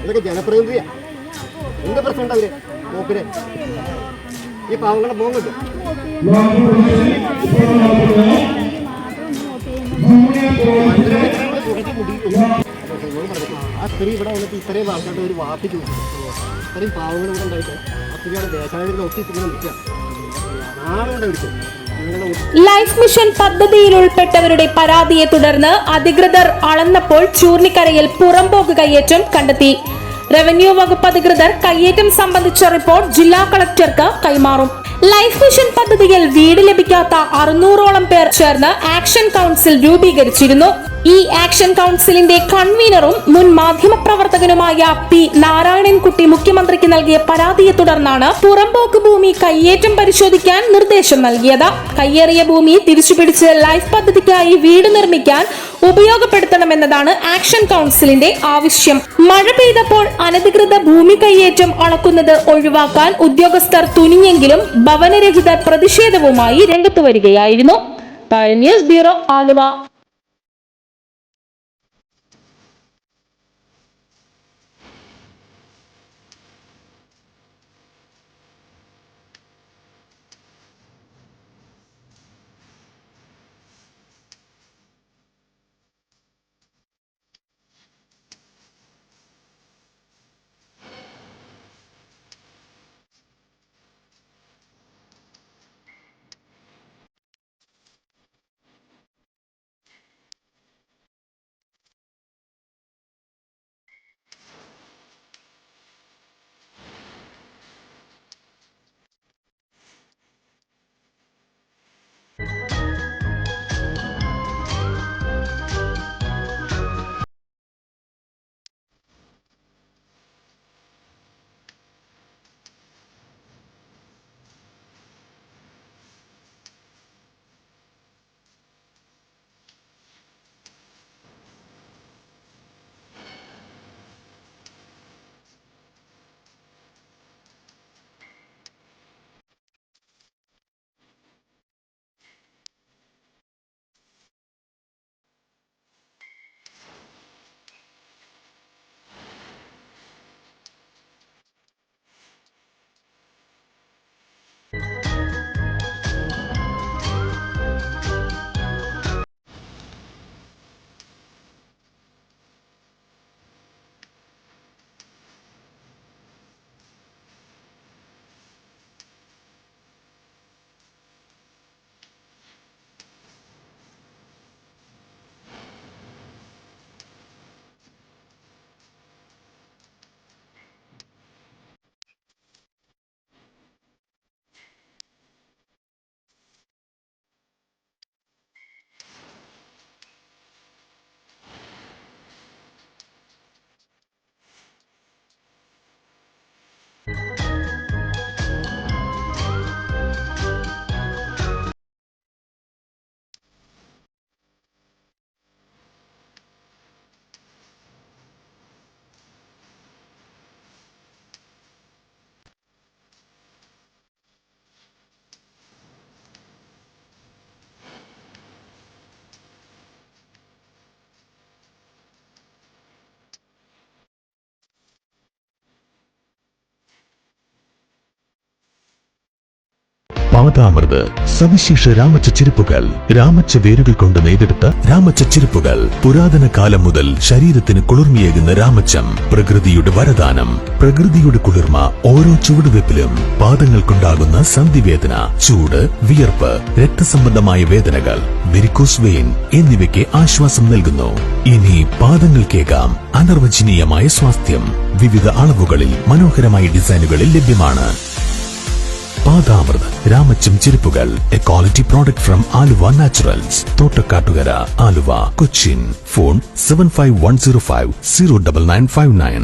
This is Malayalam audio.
ഇതൊക്കെ ജനപ്രതിനിധിയാ. എന്ത് പ്രശ്നം അവര് നോക്കിനെ ഈ പാവങ്ങളുടെ മോൻ കിട്ടും. ആ സ്ത്രീ ഇവിടെ വന്നിട്ട് ഇത്രയും ആൾക്കാരുടെ ഒരു വാക്ക് ചോദിച്ചു. ഇത്രയും പാവങ്ങൾ ഇവിടെ ഉണ്ടായിട്ട് ആ സ്ത്രീയുടെ ദേശാടന ഒത്തിരി നിൽക്കുക. നാളെ വിളിക്കും. ലൈഫ് മിഷൻ പദ്ധതിയിൽ ഉൾപ്പെട്ടവരുടെ പരാതിയെ തുടർന്ന് അധികൃതർ അളന്നപ്പോൾ ചൂർണിക്കരയിൽ പുറംപോക്ക് കയ്യേറ്റം കണ്ടെത്തി. റവന്യൂ വകുപ്പ് അധികൃതർ കയ്യേറ്റം സംബന്ധിച്ച റിപ്പോർട്ട് ജില്ലാ കളക്ടർക്ക് കൈമാറും. ലൈഫ് മിഷൻ പദ്ധതിയിൽ വീട് ലഭിക്കാത്ത 600ഓളം പേർ ചേർന്ന് ആക്ഷൻ കൗൺസിൽ രൂപീകരിച്ചിരുന്നു. ഈ ആക്ഷൻ കൗൺസിലിന്റെ കൺവീനറും മുൻ മാധ്യമപ്രവർത്തകനുമായ പി നാരായണൻകുട്ടി മുഖ്യമന്ത്രിക്ക് നൽകിയ പരാതിയെ തുടർന്നാണ് പുറംപോക്ക് ഭൂമി കയ്യേറ്റം പരിശോധിക്കാൻ നിർദ്ദേശം നൽകിയത്. കയ്യേറിയ ഭൂമി തിരിച്ചുപിടിച്ച് ലൈഫ് പദ്ധതിക്കായി വീട് നിർമ്മിക്കാൻ ഉപയോഗപ്പെടുത്തണമെന്നതാണ് ആക്ഷൻ കൗൺസിലിന്റെ ആവശ്യം. മഴ പെയ്തപ്പോൾ അനധികൃത ഭൂമി കയ്യേറ്റം അളക്കുന്നത് ഒഴിവാക്കാൻ ഉദ്യോഗസ്ഥർ തുനിഞ്ഞെങ്കിലും ഭവനരഹിതർ പ്രതിഷേധവുമായി രംഗത്ത് വരികയായിരുന്നു. News bureau, Aluva. പാതാമൃത് സവിശേഷ രാമച്ച ചെരുപ്പുകൾ. രാമച്ച വേരുകൾ കൊണ്ട് നെയ്തെടുത്ത രാമച്ച ചെരുപ്പുകൾ. പുരാതന കാലം മുതൽ ശരീരത്തിന് കുളിർമയേകുന്ന രാമച്ചം. പ്രകൃതിയുടെ വരദാനം, പ്രകൃതിയുടെ കുളിർമ ഓരോ ചുവടുവെപ്പിലും. പാദങ്ങൾക്കുണ്ടാകുന്ന സന്ധിവേദന, ചൂട്, വിയർപ്പ്, രക്തസംബന്ധമായ വേദനകൾ, വെരിക്കോസ് വെയിൻ എന്നിവയ്ക്ക് ആശ്വാസം നൽകുന്നു. ഇനി പാദങ്ങൾക്കേകാം അനിർവചനീയമായ സ്വാസ്ഥ്യം. വിവിധ അളവുകളിൽ മനോഹരമായ ഡിസൈനുകളിൽ ലഭ്യമാണ്. പാതാമൃത് രാമച്ചം ചെരുപ്പുകൾ. A quality product from Aluva naturals, Thottakattukara, Aluva, Cochin. Phone 7510509959.